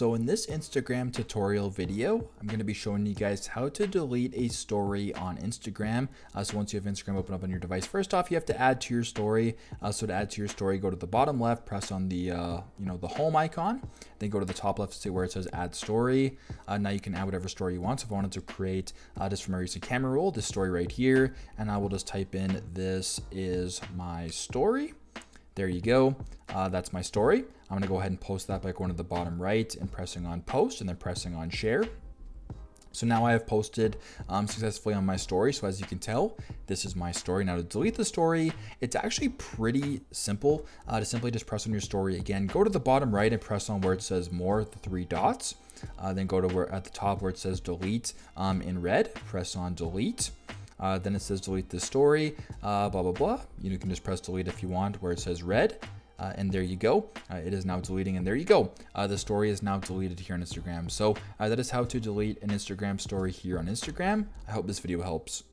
So in this Instagram tutorial video, I'm going to be showing you guys how to delete a story on Instagram. So once you have Instagram open up on your device, first off, you have to add to your story. So to add to your story, go to the bottom left, press on the the home icon, then go to the top left, see where it says add story. Now you can add whatever story you want. So if I wanted to create just from a recent camera roll, this story right here, and I will just type in "this is my story." There you go. That's my story. I'm going to go ahead and post that by going to the bottom right and pressing on post and then pressing on share. So now I have posted successfully on my story. So as you can tell, this is my story. Now to delete the story, it's actually pretty simple. To simply just press on your story again, go to the bottom right and press on where it says more, the three dots. Then go to where at the top where it says delete in red, press on delete. Then it says delete this story, blah, blah, blah. You can just press delete if you want where it says red. And there you go. It is now deleting, and there you go. The story is now deleted here on Instagram. So that is how to delete an Instagram story here on Instagram. I hope this video helps.